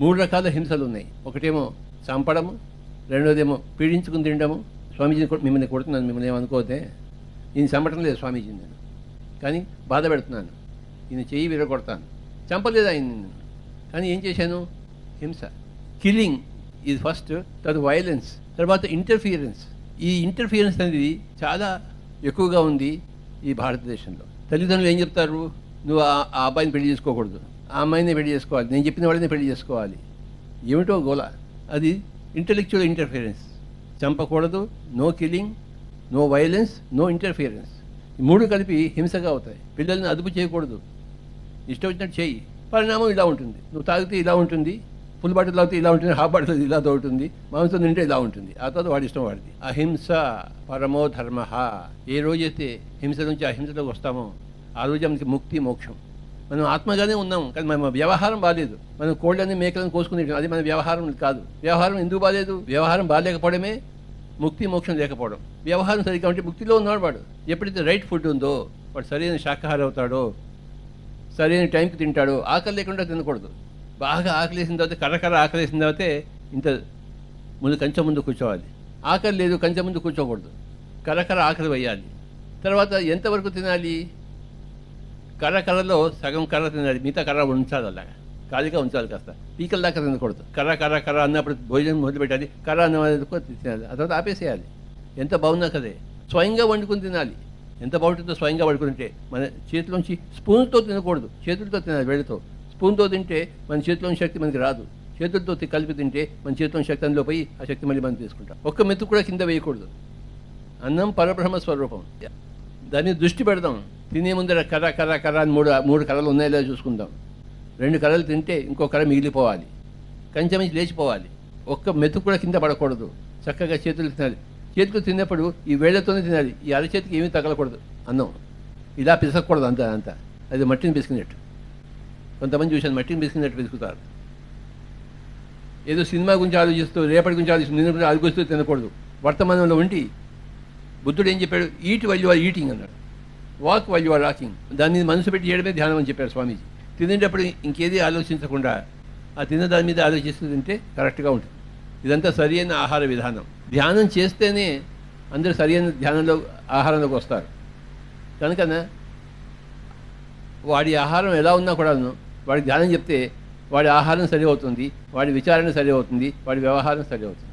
3 రకాల హింసలు ఉన్నాయి. ఒకటేమో చంపడము, రెండోదేమో పీడించుకుని తినడము. స్వామీజీని మిమ్మల్ని కొడుతున్నాను, మిమ్మల్ని ఏమనుకోతే. ఈయన చంపడం లేదు స్వామీజీని నేను, కానీ బాధ పెడుతున్నాను. ఈయన చెయ్యి విరగొడతాను. చంపలేదు ఆయన నేను, కానీ ఏం చేశాను? హింస, కిల్లింగ్ ఇది ఫస్ట్, తర్వాత వైలెన్స్, తర్వాత ఇంటర్ఫియరెన్స్. ఈ ఇంటర్ఫియరెన్స్ అనేది చాలా ఎక్కువగా ఉంది ఈ భారతదేశంలో. తల్లిదండ్రులు ఏం చెప్తారు? నువ్వు ఆ అబ్బాయిని పెళ్లి చేసుకోకూడదు, ఆ అమ్మాయిని పెళ్లి చేసుకోవాలి, నేను చెప్పిన వాడిని పెళ్లి చేసుకోవాలి. ఏమిటో గోల. అది ఇంటలెక్చువల్ ఇంటర్ఫియరెన్స్. చంపకూడదు, no killing, no violence, no interference. ఈ 3 కలిపి హింసగా అవుతాయి. పిల్లల్ని అదుపు చేయకూడదు, ఇష్టం వచ్చినట్టు చెయ్యి. పరిణామం ఇలా ఉంటుంది. నువ్వు తాగితే ఇలా ఉంటుంది, ఫుల్ బాటిల్ తాగితే ఇలా ఉంటుంది, హాఫ్ బాటిల్ ఇలా తోగుతుంది, మాంసం తింటే ఇలా ఉంటుంది. ఆ తర్వాత వాడి ఇష్టం వాడిది. అహింస పరమో ధర్మ. ఏ రోజైతే హింస నుంచి అహింసలోకి వస్తామో ఆ రోజు మనకి ముక్తి, మోక్షం. మనం ఆత్మగానే ఉన్నాం, కానీ మన వ్యవహారం బాగాలేదు. మనం కోళ్ళని మేకలను కోసుకుని అది మన వ్యవహారం కాదు. వ్యవహారం ఎందుకు బాగాలేదు? వ్యవహారం బాగాలేకపోవడమే ముక్తి, మోక్షం లేకపోవడం. వ్యవహారం సరిగ్గా ఉంటే ముక్తిలో ఉన్నాడు వాడు. ఎప్పుడైతే రైట్ ఫుడ్ ఉందో వాడు సరైన శాకాహారం అవుతాడో, సరైన టైంకి తింటాడో. ఆకలి లేకుండా తినకూడదు. బాగా ఆకలేసిన తర్వాత, కర్రకర్ర ఆకలేసిన తర్వాత ఇంత కంచె ముందు కూర్చోవాలి. ఆకలి లేదు, కంచె ముందు కూర్చోకూడదు. కర్రకర్ర ఆకలి వేయాలి. తర్వాత ఎంతవరకు తినాలి? కర్రలో సగం కర్ర తినాలి, మిగతా కర్ర ఉంచాలి. అలాగా ఖాళీగా ఉంచాలి. కాస్త పీకల దాకా తినకూడదు. కర్ర అన్నప్పుడు భోజనం మొదలు పెట్టాలి. కర్ర అన్నప్పుడు తినాలి, ఆ తర్వాత ఆపేసేయాలి. ఎంత బాగున్నా కదే. స్వయంగా వండుకుని తినాలి. ఎంత బాగుంటుందో స్వయంగా వండుకుంటే. మన చేతిలోంచి స్పూన్తో తినకూడదు, చేతులతో తినాలి. వేడితో స్పూన్తో తింటే మన చేతిలోని శక్తి మనకి రాదు. చేతులతో కలిపి తింటే మన చేతిలోని శక్తి అందులో పోయి ఆ శక్తి మళ్ళీ మనం తీసుకుంటాం. ఒక్క మెత్తు కూడా కింద వేయకూడదు. అన్నం పరబ్రహ్మ స్వరూపం. దాన్ని దృష్టి పెడదాం. తినే ముందర కర్ర అని మూడు కర్రలు ఉన్నాయో లేదో చూసుకుందాం. 2 కర్రలు తింటే ఇంకో కర్ర మిగిలిపోవాలి, కంచె నుంచి లేచిపోవాలి. ఒక్క మెతుకు కూడా కింద పడకూడదు. చక్కగా చేతులు తినాలి. చేతులు తిన్నప్పుడు ఈ వేళ్లతోనే తినాలి. ఈ అరచేతికి ఏమీ తగలకూడదు. అన్నం ఇలా పిసకూడదు. అంతా అది మట్టిని పిసికినట్టు. కొంతమంది చూశాను, మట్టిని పిసికినట్టు పిసుకుతారు. ఏదో సినిమా గురించి ఆలోచిస్తూ, రేపటి గురించి ఆలోచిస్తూ, నిన్న గురించి ఆలోచిస్తూ తినకూడదు. వర్తమానంలో ఉండి బుద్ధుడు ఏం చెప్పాడు? Eat while you are eating అన్నాడు, walk while you are walking. దాన్ని మనసు పెట్టి చేయడమే ధ్యానం అని చెప్పారు స్వామీజీ. తినేటప్పుడు ఇంకేది ఆలోచించకుండా ఆ తిన్న దాని మీద ఆలోచిస్తూ తింటే కరెక్ట్గా ఉంటుంది. ఇదంతా సరి అయిన ఆహార విధానం. ధ్యానం చేస్తేనే అందరూ సరి అయిన ధ్యానంలో ఆహారంలోకి వస్తారు. కనుకనా వాడి ఆహారం ఎలా ఉన్నా కూడాను వాడికి ధ్యానం చెప్తే వాడి ఆహారం సరి అవుతుంది, వాడి విచారణ సరి అవుతుంది, వాడి వ్యవహారం సరి అవుతుంది.